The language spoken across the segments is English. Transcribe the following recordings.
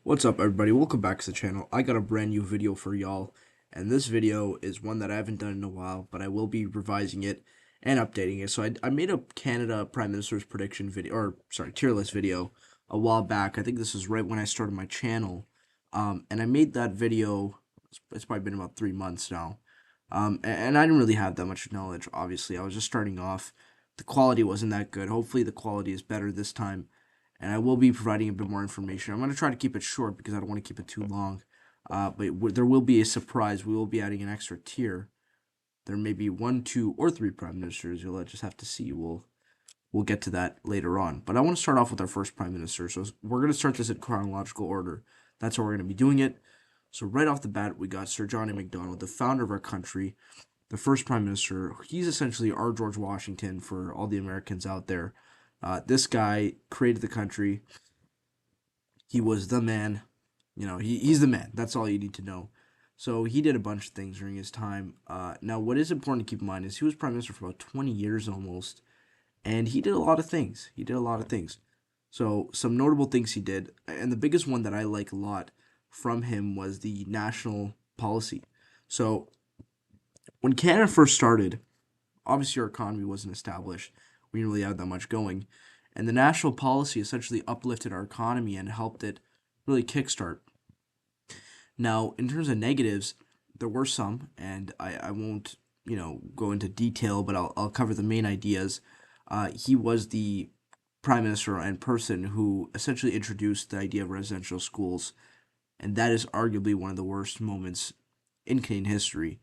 What's up, everybody? Welcome back to the channel. I got a brand new video for y'all, and this video is one that I haven't done in a while, but I will be revising it and updating it. So I made a Canada Prime Minister's prediction video, or sorry, tier list video a while back. I think this is right when I started my channel, and I made that video. It's probably been about 3 months now, and I didn't really have that much knowledge. Obviously, I was just starting off. The quality wasn't that good. Hopefully, the quality is better this time, and I will be providing a bit more information. I'm going to try to keep it short because I don't want to keep it too long. But there will be a surprise. We will be adding an extra tier. There may be one, two, or three prime ministers. You'll just have to see. We'll get to that later on. But I want to start off with our first prime minister. So we're going to start this in chronological order. That's how we're going to be doing it. So right off the bat, we got Sir John A. Macdonald, the founder of our country, the first prime minister. He's essentially our George Washington for all the Americans out there. This guy created the country. He was the man. He's the man. That's all you need to know. So he did a bunch of things during his time. Now, what is important to keep in mind is he was prime minister for about 20 years almost, and he did a lot of things. So some notable things he did, and the biggest one that I like a lot from him was the national policy. So when Canada first started, obviously our economy wasn't established. We didn't really have that much going. And the national policy essentially uplifted our economy and helped it really kickstart. Now, in terms of negatives, there were some, and I won't, go into detail, but I'll cover the main ideas. He was the prime minister and person who essentially introduced the idea of residential schools, and that is arguably one of the worst moments in Canadian history.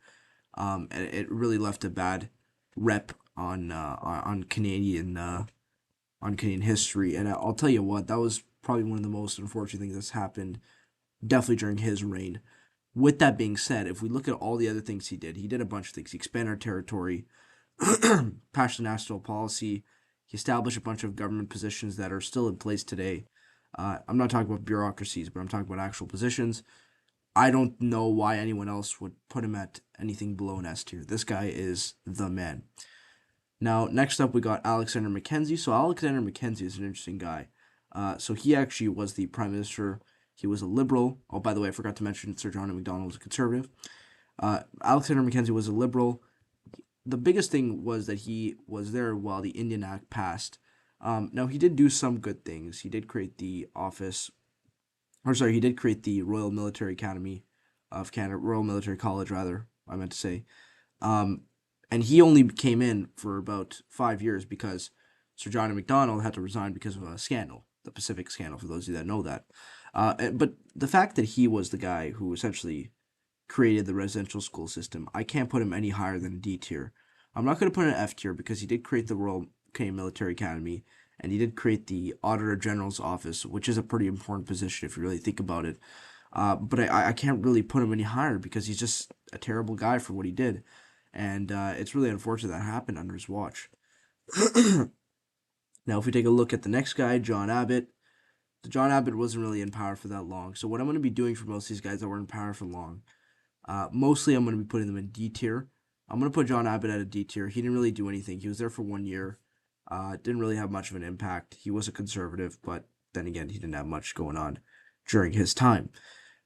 And it really left a bad rep on Canadian history. And I'll tell you what, that was probably one of the most unfortunate things that's happened, definitely during his reign. With that being said, if we look at all the other things he did a bunch of things. He expanded our territory, passed the national policy, he established a bunch of government positions that are still in place today. I'm not talking about bureaucracies, but I'm talking about actual positions. I don't know why anyone else would put him at anything below an S tier. This guy is the man. Now, next up, we got Alexander Mackenzie. So Alexander Mackenzie is an interesting guy. So he actually was the prime minister. He was a liberal. Oh, by the way, I forgot to mention Sir John A. Macdonald was a conservative. Alexander Mackenzie was a liberal. The biggest thing was that he was there while the Indian Act passed. Now, he did do some good things. He did create he did create the Royal Military Academy of Canada, Royal Military College, rather, I meant to say. Um, and he only came in for about 5 years because Sir John A. Macdonald had to resign because of a scandal, the Pacific scandal, for those of you that know that. But the fact that he was the guy who essentially created the residential school system, I can't put him any higher than a D tier. I'm not going to put him in F tier because he did create the Royal Canadian Military Academy and he did create the Auditor General's office, which is a pretty important position if you really think about it. But I can't really put him any higher because he's just a terrible guy for what he did. And it's really unfortunate that happened under his watch. Now, if we take a look at the next guy, John Abbott, John Abbott wasn't really in power for that long. So what I'm going to be doing for most of these guys that were in power for long, mostly I'm going to be putting them in D tier. I'm going to put John Abbott at a D tier. He didn't really do anything. He was there for 1 year. Didn't really have much of an impact. He was a conservative, but then again, he didn't have much going on during his time.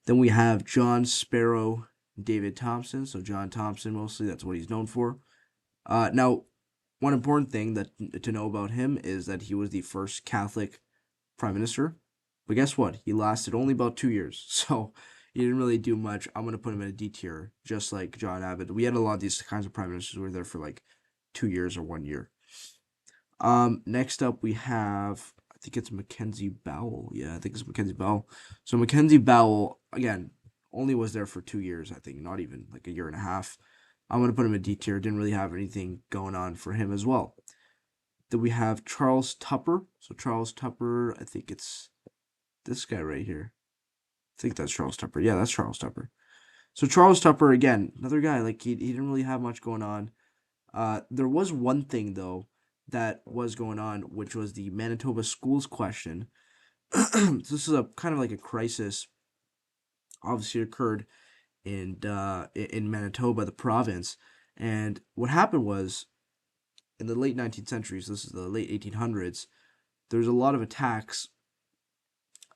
Then we have John Sparrow David Thompson. So John Thompson, mostly, that's what he's known for. Now, one important thing to know about him is that he was the first Catholic prime minister. But guess what? He lasted only about 2 years. So he didn't really do much. I'm going to put him in a D tier, just like John Abbott. We had a lot of these kinds of prime ministers who were there for like 2 years or 1 year. Next up we have, I think it's Mackenzie Bowell. Yeah, I think it's Mackenzie Bowell. So Mackenzie Bowell, again, only was there for 2 years, I think, not even like a year and a half. I'm going to put him in D tier. Didn't really have anything going on for him as well. Then we have Charles Tupper. So Charles Tupper, I think it's this guy right here. I think that's Charles Tupper. Yeah, that's Charles Tupper. So Charles Tupper, again, another guy, like he didn't really have much going on. There was one thing, though, that was going on, which was the Manitoba schools question. So this is a kind of like a crisis, obviously occurred in Manitoba, the province. And what happened was, in the late 19th centuries, this is the late 1800s, there was a lot of attacks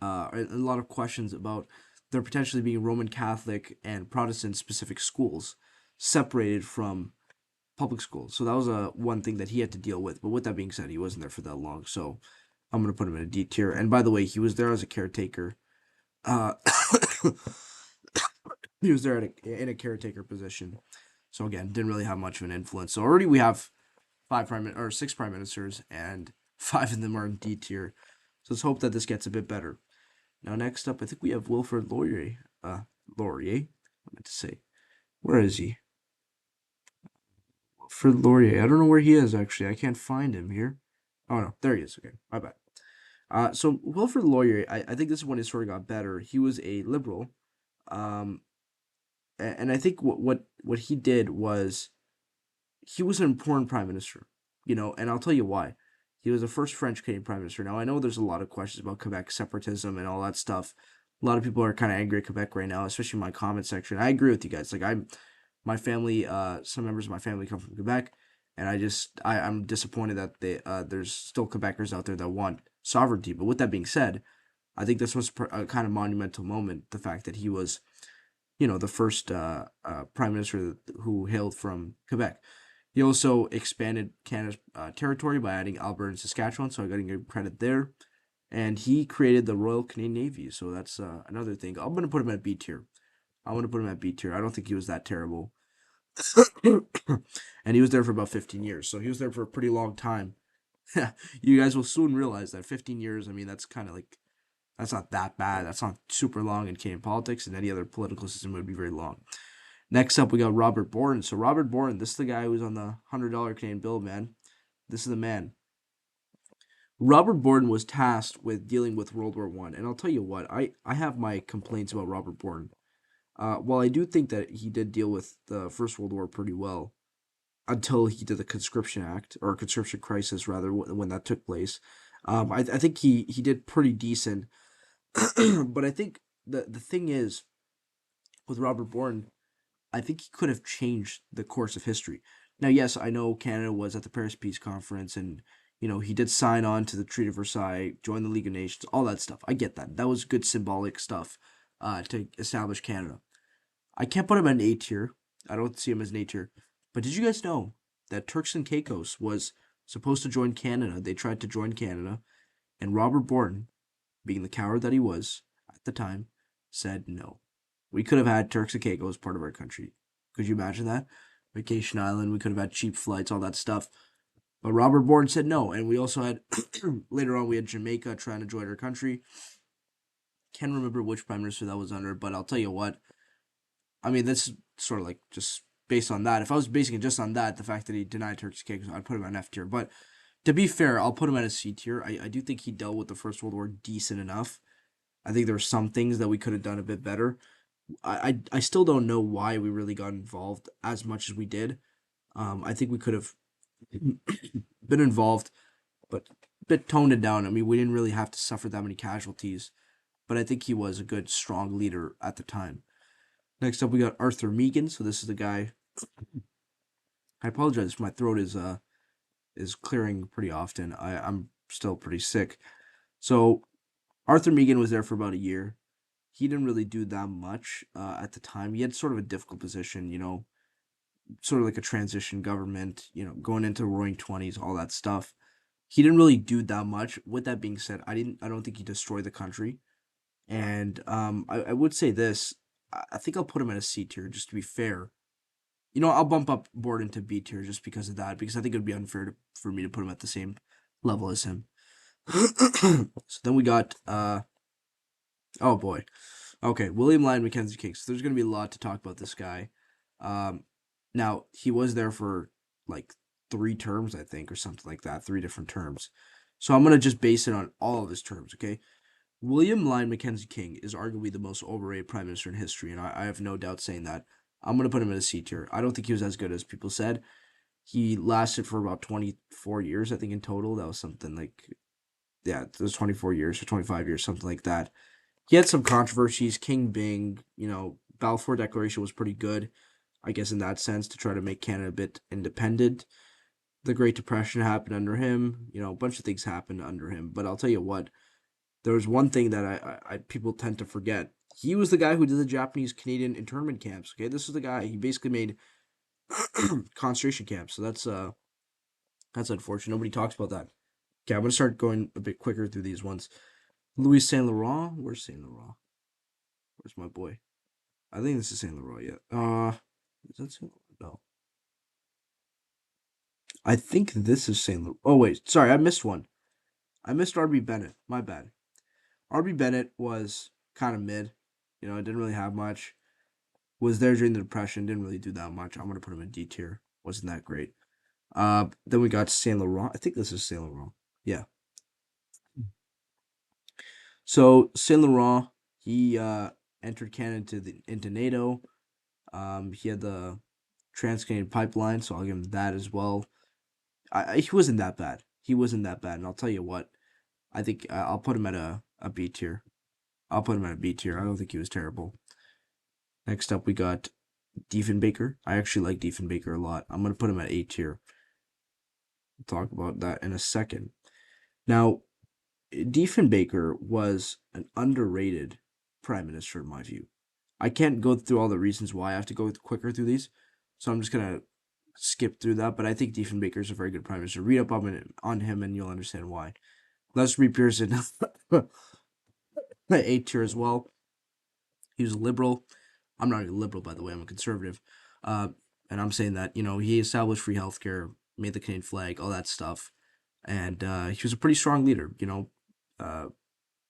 and a lot of questions about there potentially being Roman Catholic and Protestant specific schools separated from public schools. So that was a one thing that he had to deal with. But with that being said, he wasn't there for that long, so I'm gonna put him in a D tier. And by the way, he was there as a caretaker. Uh, he was there in a caretaker position. So again, didn't really have much of an influence. So already we have six prime ministers, and five of them are in D tier. So let's hope that this gets a bit better. Now next up, I think we have Wilfrid Laurier. Laurier. I meant to say, where is he? Wilfrid Laurier. I don't know where he is actually. I can't find him here. Oh no, there he is. Okay, my bad. So Wilfrid Laurier, I think this is when it sort of got better. He was a liberal, um, and I think what he did was he was an important prime minister, and I'll tell you why. He was the first French Canadian prime minister. Now I know there's a lot of questions about Quebec separatism and all that stuff. A lot of people are kind of angry at Quebec right now, especially in my comment section. I agree with you guys. Like my family, some members of my family come from Quebec, and I'm disappointed that there's still Quebecers out there that want sovereignty. But with that being said, I think this was a kind of monumental moment. The fact that he was, the first prime minister who hailed from Quebec. He also expanded Canada's territory by adding Alberta and Saskatchewan, so I got to give credit there. And he created the Royal Canadian Navy, so that's another thing. I'm gonna put him at B tier. I want to put him at B tier. I don't think he was that terrible. And he was there for about 15 years, so he was there for a pretty long time. You guys will soon realize that 15 years, I mean, that's kind of like, that's not that bad. That's not super long in Canadian politics, and any other political system would be very long. Next up, we got Robert Borden. So Robert Borden, this is the guy who was on the $100 Canadian bill, man. This is the man. Robert Borden was tasked with dealing with World War One, and I'll tell you what, I have my complaints about Robert Borden. While I do think that he did deal with the First World War pretty well, until he did the Conscription Act, or Conscription Crisis rather, when that took place. I think he did pretty decent, but I think the thing is with Robert Borden, I think he could have changed the course of history. Now, yes, I know Canada was at the Paris Peace Conference, and he did sign on to the Treaty of Versailles, join the League of Nations, all that stuff. I get that. That was good symbolic stuff to establish Canada. I can't put him in A tier. I don't see him as an A tier. But did you guys know that Turks and Caicos was supposed to join Canada? They tried to join Canada, and Robert Borden, being the coward that he was at the time, said no. We could have had Turks and Caicos part of our country. Could you imagine that? Vacation Island, we could have had cheap flights, all that stuff. But Robert Borden said no, and we also had, later on, we had Jamaica trying to join our country. Can't remember which prime minister that was under, but I'll tell you what, I mean, this is sort of like just based on that. If I was basing it just on that, the fact that he denied Turks and Caicos, I'd put him on F tier. But to be fair, I'll put him at a C tier. I do think he dealt with the First World War decent enough. I think there were some things that we could have done a bit better. I still don't know why we really got involved as much as we did. I think we could have been involved, but a bit toned it down. I mean, we didn't really have to suffer that many casualties, but I think he was a good, strong leader at the time. Next up, we got Arthur Meighen. So this is the guy. I apologize if my throat is clearing pretty often. I'm still pretty sick. So Arthur Meighen was there for about a year. He didn't really do that much at the time. He had sort of a difficult position, sort of like a transition government, going into roaring 20s, all that stuff. He didn't really do that much. With that being said, I don't think he destroyed the country. And I would say this, I think I'll put him at a C tier just to be fair. I'll bump up Borden to B tier just because of that, because I think it would be unfair for me to put him at the same level as him. So then we got, oh boy. Okay, William Lyon Mackenzie King. So there's going to be a lot to talk about this guy. Now, he was there for like 3 terms, I think, or something like that, 3 different terms. So I'm going to just base it on all of his terms, okay? William Lyon Mackenzie King is arguably the most overrated prime minister in history, and I have no doubt saying that. I'm going to put him in a C tier. I don't think he was as good as people said. He lasted for about 24 years, I think, in total. That was something like, yeah, it was 24 years or 25 years, something like that. He had some controversies. King Byng, Balfour Declaration was pretty good, I guess, in that sense, to try to make Canada a bit independent. The Great Depression happened under him. A bunch of things happened under him. But I'll tell you what, there was one thing that I people tend to forget. He was the guy who did the Japanese Canadian internment camps. Okay, this is the guy. He basically made concentration camps. So that's unfortunate. Nobody talks about that. Okay, I'm gonna start going a bit quicker through these ones. Louis Saint Laurent. Where's Saint Laurent? Where's my boy? I think this is Saint Laurent. Yeah. Is that Saint Laurent? No. I think this is Saint Laurent. Oh wait, sorry, I missed one. I missed RB Bennett. My bad. RB Bennett was kind of mid. You know, didn't really have much. Was there during the Depression. Didn't really do that much. I'm gonna put him in D tier. Wasn't that great. Then we got Saint Laurent. I think this is Saint Laurent. Yeah. So Saint Laurent, he entered Canada into NATO. He had the Trans-Canadian Pipeline, so I'll give him that as well. He wasn't that bad. He wasn't that bad, and I'll tell you what. I think I'll put him at a B tier. I'll put him at a B tier. I don't think he was terrible. Next up, we got Diefenbaker. I actually like Diefenbaker a lot. I'm gonna put him at A tier. We'll talk about that in a second. Now, Diefenbaker was an underrated prime minister in my view. I can't go through all the reasons why. I have to go quicker through these, so I'm just gonna skip through that. But I think Diefenbaker is a very good prime minister. Read up on him, and you'll understand why. Leslie Pearson, A tier as well. He was a liberal. I'm not a liberal, by the way. I'm a conservative. And I'm saying that, he established free healthcare, made the Canadian flag, all that stuff. And he was a pretty strong leader,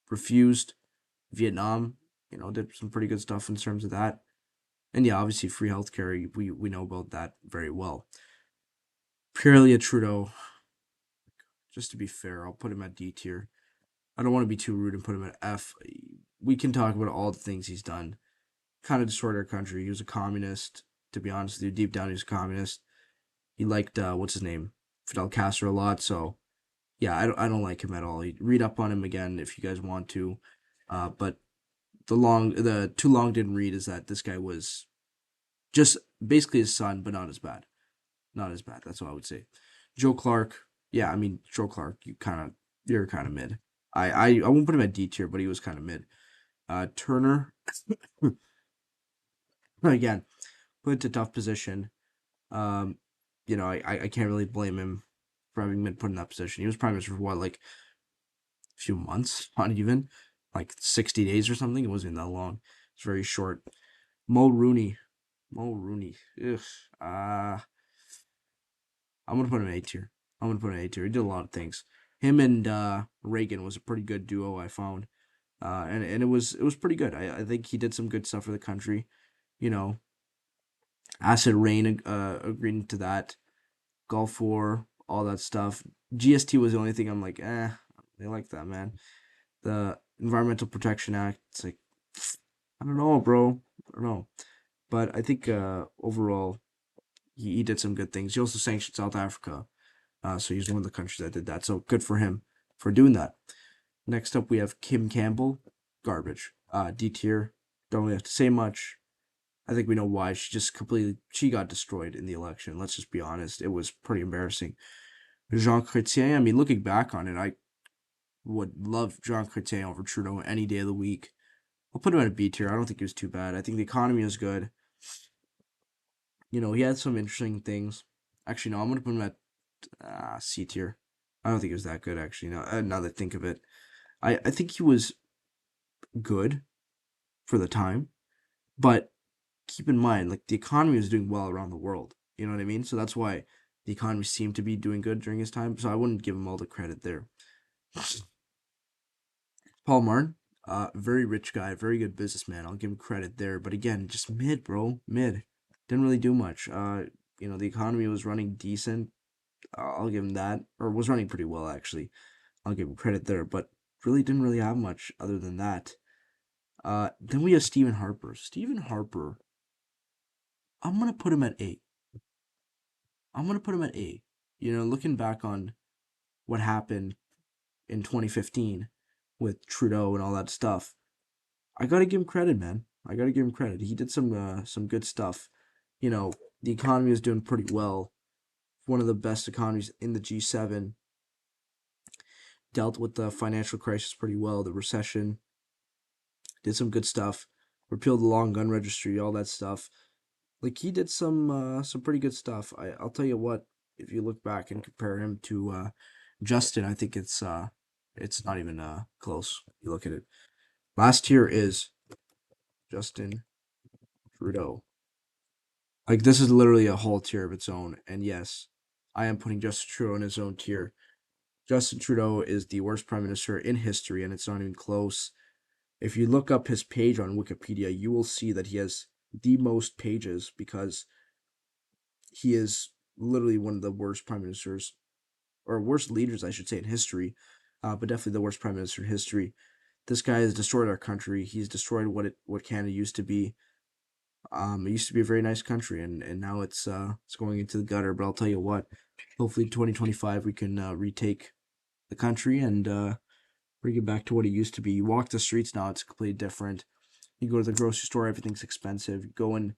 refused Vietnam, did some pretty good stuff in terms of that. And yeah, obviously free healthcare, we know about that very well. Pierre Trudeau, just to be fair, I'll put him at D tier. I don't want to be too rude and put him at F. We can talk about all the things he's done. Kind of destroyed our country. He was a communist, to be honest with you. Deep down, he was a communist. He liked, what's his name? Fidel Castro a lot, so yeah, I don't like him at all. Read up on him again if you guys want to. But the too long didn't read is that this guy was just basically his son, but not as bad. Not as bad. That's what I would say. Joe Clark. Yeah, I mean Joe Clark. You're kind of mid. I won't put him at D tier, but he was kind of mid. Turner. Again, put into a tough position. I can't really blame him for having been put in that position. He was prime minister for what, like a few months, not even like 60 days or something. It wasn't that long. It's very short. Mulroney. Ugh. I'm gonna put him in A tier. He did a lot of things. Him and Reagan was a pretty good duo, I found. And it was pretty good. I think he did some good stuff for the country. Acid rain agreeing to that. Gulf War, all that stuff. GST was the only thing I'm like, they like that, man. The Environmental Protection Act, it's like, I don't know, bro. I don't know. But I think overall, he did some good things. He also sanctioned South Africa. So he's one of the countries that did that. So good for him for doing that. Next up, we have Kim Campbell. Garbage. D tier. Don't really have to say much. I think we know why. She got destroyed in the election. Let's just be honest. It was pretty embarrassing. Jean Chrétien, I mean, looking back on it, I would love Jean Chrétien over Trudeau any day of the week. I'll put him at a B tier. I don't think he was too bad. I think the economy was good. He had some interesting things. Actually, no, I'm going to put him at C tier. I don't think it was that good, actually. Now that I think of it. I think he was good for the time, but keep in mind, like, the economy was doing well around the world. You know what I mean? So that's why the economy seemed to be doing good during his time. So I wouldn't give him all the credit there. Paul Martin, very rich guy, very good businessman. I'll give him credit there. But again, just mid, bro. Mid. Didn't really do much. The economy was running decent. I'll give him that. Or was running pretty well, actually. I'll give him credit there. But really didn't really have much other than that. Then we have Stephen Harper. Stephen Harper, I'm going to put him at A. Looking back on what happened in 2015 with Trudeau and all that stuff, I got to give him credit, man. He did some good stuff. The economy was doing pretty well. One of the best economies in the G7. dealt with the financial crisis pretty well, the recession, did some good stuff, repealed the long gun registry, all that stuff. Like he did some pretty good stuff. I'll tell you what, if you look back and compare him to Justin, I think it's not even close. You look at it. Last tier is Justin Trudeau. Like this is literally a whole tier of its own. And yes, I am putting Justin Trudeau in his own tier. Justin Trudeau is the worst prime minister in history, and it's not even close. If you look up his page on Wikipedia, you will see that he has the most pages because he is literally one of the worst prime ministers, or worst leaders, I should say, in history, but definitely the worst prime minister in history. This guy has destroyed our country. He's destroyed what Canada used to be. It used to be a very nice country, and now it's going into the gutter. But I'll tell you what, hopefully 2025 we can retake the country and bring it back to what it used to be. You walk the streets now, it's completely different. You go to the grocery store, everything's expensive. You go in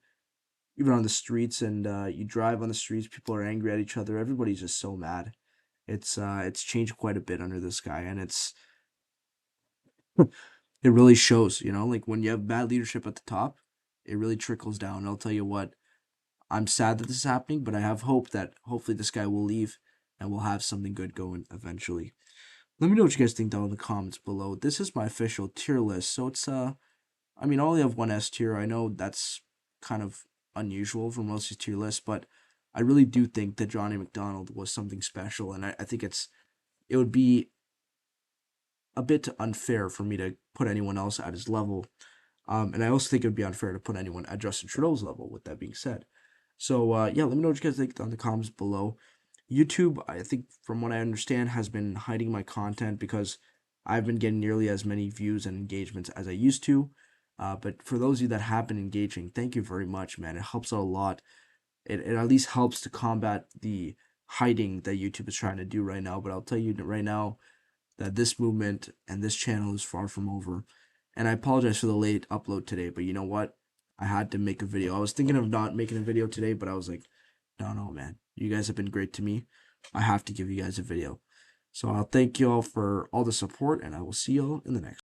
even on the streets and you drive on the streets, people are angry at each other. Everybody's just so mad. It's changed quite a bit under this guy, and it really shows, like when you have bad leadership at the top, it really trickles down. And I'll tell you what, I'm sad that this is happening, but I have hope that hopefully this guy will leave and we'll have something good going eventually. Let me know what you guys think down in the comments below. This is my official tier list. So it's I mean, I only have one S tier. I know that's kind of unusual for most of these tier lists, but I really do think that Johnny McDonald was something special, and I think it would be a bit unfair for me to put anyone else at his level. And I also think it would be unfair to put anyone at Justin Trudeau's level, with that being said. So, yeah, let me know what you guys think down in the comments below. YouTube, I think, from what I understand, has been hiding my content because I've been getting nearly as many views and engagements as I used to. But for those of you that have been engaging, thank you very much, man. It helps out a lot. It at least helps to combat the hiding that YouTube is trying to do right now. But I'll tell you right now that this movement and this channel is far from over. And I apologize for the late upload today, but you know what? I had to make a video. I was thinking of not making a video today, but I was like, no, man. You guys have been great to me. I have to give you guys a video. So I'll thank you all for all the support, and I will see you all in the next.